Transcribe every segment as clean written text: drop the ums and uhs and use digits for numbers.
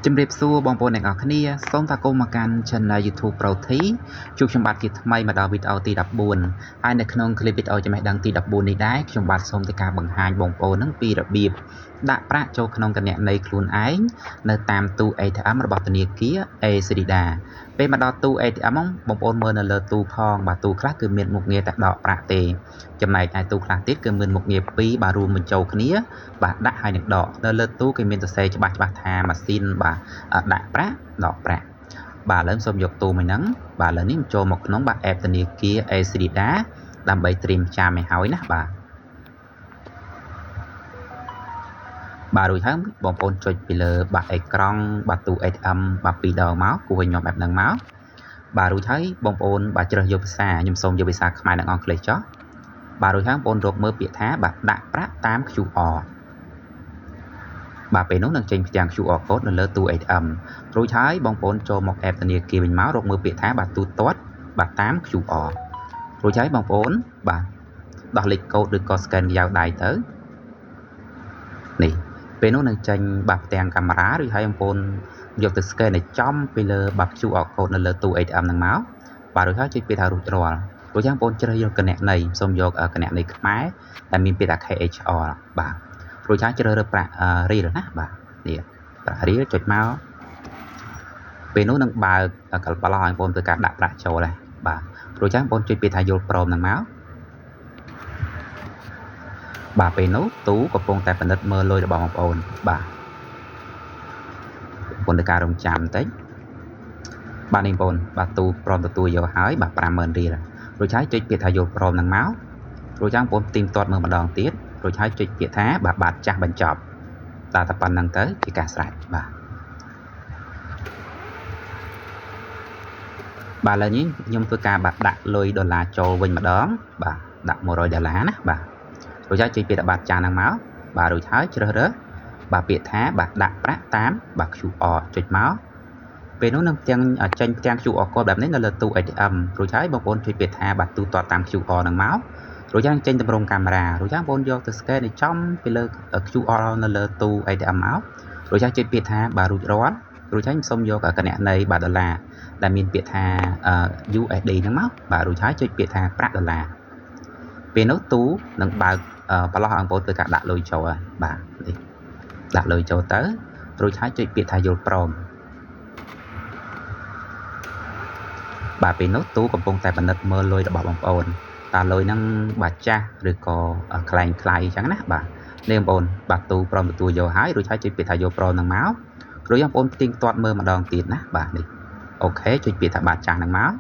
ជំរាបសួរបងប្អូនអ្នកនរគ្នាសូមស្វាគមន៍មកកាន់ Channel YouTube Proti ជួបខ្ញុំបាទជាថ្មីមកដល់វីដេអូទី14ហើយនៅក្នុង clip វីដេអូចំណេះដឹងទី14នេះដែរខ្ញុំបាទសូមធ្វើការបង្ហាញបងប្អូននឹងពីរបៀបដាក់ប្រាក់ចូលក្នុងគណនីខ្លួនឯងនៅតាមទូ ATM របស់ធនាគារ Acedida ពេលមកដល់ទូ ATM បងប្អូនមើលនៅលើទូផងបាទទូខ្លះគឺមានមុខងារតែដកប្រាក់ទេចំណែកឯទូខ្លះទៀតគឺមានមុខងារពីរបាទរួមបញ្ចូលគ្នាបាទដាក់ហើយនឹងដកនៅលើទូគេមានសរសេរច្បាស់ថាម៉ាស៊ីនបាទដាក់ប្រាក់ដកប្រាក់បាទឥឡូវសូមយកទូមួយហ្នឹងបាទឥឡូវនេះចូលមកក្នុងបាទ app ធនាគារ Acedida ដើម្បីត្រៀមចាំឲ្យហើយណាបាទរួចហើយបងប្អូនចុចពីលើបាទអេក្រង់បាទទូ ATM បាទ2ដងមកគូវិញខ្ញុំបែបហ្នឹងមកបាទរួចហើយបងប្អូនបាទជ្រើសយកភាសាខ្ញុំសូមយកភាសាខ្មែរនិងអង់គ្លេសចុះបាទរួចហើយបងប្អូនរកមើលពាក្យថាបាទដាក់ប្រាក់តាម QR បាទពេលនោះនឹងចេញផ្ទាំង QR code នៅលើទូ ATM រួចហើយបងប្អូនចូលមក app ធនាគារវិញមករកមើលពាក្យថាបាទទូទាត់បាទតាម QR រួចហើយបងប្អូនបាទដោះលេខកូដឬក៏ scan យ៉ាវដៃទៅនេះពេលនោះនឹងចេញបាទផ្ទាំងកាមេរ៉ាឬហើយបងប្អូនយកទៅ scan ឲ្យចំពីលើបាទ QR code នៅលើទូ ATM ហ្នឹងមកបាទរួចហើយចុចពាក្យថារួចរាល់រួចហើយបងប្អូនជ្រើសយកគណនីសូមយកគណនីខ្មែរដែលមានពាក្យថា KHR បាទរួចហើយជ្រើសរើសប្រាក់រៀលណាបាទនេះប្រាក់រៀលចុចមកពេលនោះនឹងបើកបឡោះឲ្យបងប្អូនធ្វើការដាក់ប្រាក់ចូលដែរបាទរួចហើយបងប្អូនចុចពាក្យថាយល់ព្រមហ្នឹងមកបាទពេលនោះទូកំពុងតែពិនិត្យមើលលុយរបស់បងប្អូនបាទបងប្អូនធ្វើការរងចាំបន្តិចបាទនេះបងប្អូនបាទទូព្រមទទួលយកហើយបាទ 50000 រៀលរួចហើយចុចពាក្យថាយល់ព្រមហ្នឹងមករួចហើយបងប្អូនទីមទាត់មើលម្ដងទៀតរួចហើយចុចពាក្យថាបាទចាស់បញ្ចប់តែប៉ុណ្្នឹងទៅជាការស្រេចបាទឥឡូវនេះខ្ញុំធ្វើការបាទដាក់លុយដុល្លារចូលវិញម្ដងបាទដាក់$100ណាបាទរួចហើយចុចពាក្យថាបាទចាស់ហ្នឹងមកបាទរួចហើយជ្រើសរើសបាទពាក្យថាបាទដាក់ប្រាក់តាមបាទ QR ចុចមកពេលនោះនឹងទាំងចេញផ្ទាំង QR code បែបនេះនៅលើទូ ATM រួចហើយបងប្អូនចុចពាក្យថាបាទទូទាត់តាម QR ហ្នឹងមករួចហើយចេញតម្រងកាមេរ៉ារួចហើយបងប្អូនយកទៅ scan ឲ្យចំពីលើ QR នៅលើទូ ATM មករួចហើយចុចពាក្យថាបាទរួចរាល់រួចហើយសូមយកគណនីបាទដុល្លារដែលមានពាក្យថា USD ហ្នឹងមកបាទរួចហើយចុចពាក្យថាប្រាក់ដុល្លារពេលនោះទូនឹងបើកប្រឡោះឲ្យបងប្អូនធ្វើការដាក់លុយចូលហើយបាទនេះដាក់លុយចូលទៅរួចហើយចុចពាក្យថាយល់ព្រមបាទពេលនោះទូកំពុងតែពិនិត្យមើលលុយរបស់បងប្អូនតើលុយហ្នឹងបាទចាស់ឬក៏ខ្លែងខ្លាយអញ្ចឹងណាបាទនេះបងប្អូនបាទទូព្រមទទួលយកហើយរួចហើយចុចពាក្យថាយកព្រមហ្នឹងមករួចបងប្អូនផ្ទៀងទាត់មើលម្ដងទៀតណាបាទនេះអូខេចុចពាក្យថាបាទចាស់ហ្នឹងមក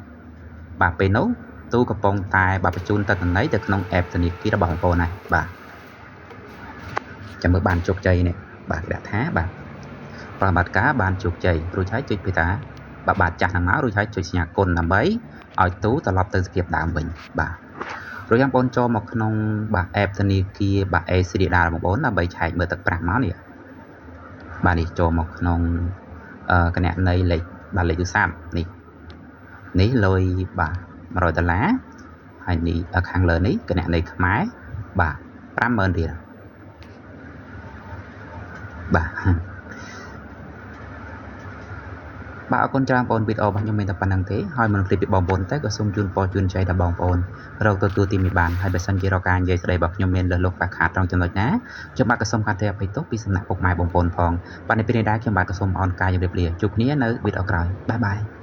បាទពេលនោះទូកំពុងតែបាទបញ្ជូនទិន្នន័យទៅក្នុង app ធនាគាររបស់បងប្អូនណាបាទចាំមើលបានជោគជ័យនេះបាទគេដាក់ថាបាទប្រតិបត្តិការបានជោគជ័យរួចហើយចុចពាក្យថាបាទចាស់ហ្នឹងមករួចហើយចុចសញ្ញាគុណដើម្បីឲ្យទូត្រឡប់ទៅសភាពដើមវិញបាទរួចបងប្អូនចូលមកក្នុងបាទ app ធនាគារបាទ Acedida បងប្អូនដើម្បីឆែកមើលទឹកប្រាក់មកនេះបាទនេះចូលមកក្នុងគណនីលេខបាទលេខទូរស័ព្ទនេះលុយបាទ$100ហើយនេះខាងលើនេះគណនីខ្មែរបាទ50000រៀលបាទបាទអរគុណច្រើនបងប្អូនវីដេអូរបស់ខ្ញុំមានតែប៉ុណ្្នឹងទេហើយមិនភ្លេចពីបងប្អូនតែក៏សូមជូនពរជូនចៃដល់បងប្អូនរកទទួលទីមានបានហើយបើសិនជារកការនិយាយស្ដីរបស់ខ្ញុំមានលើសលុបខាតត្រង់ចំណុចណាខ្ញុំបាទក៏សូមខន្តីអភ័យទោសពីសំណាក់ពុកម៉ែបងប្អូនផងបាទនៅពេលនេះដែរខ្ញុំបាទក៏សូមអរគុណកាយជម្រាបលាជួបគ្នានៅវីដេអូក្រោយបាយបាយ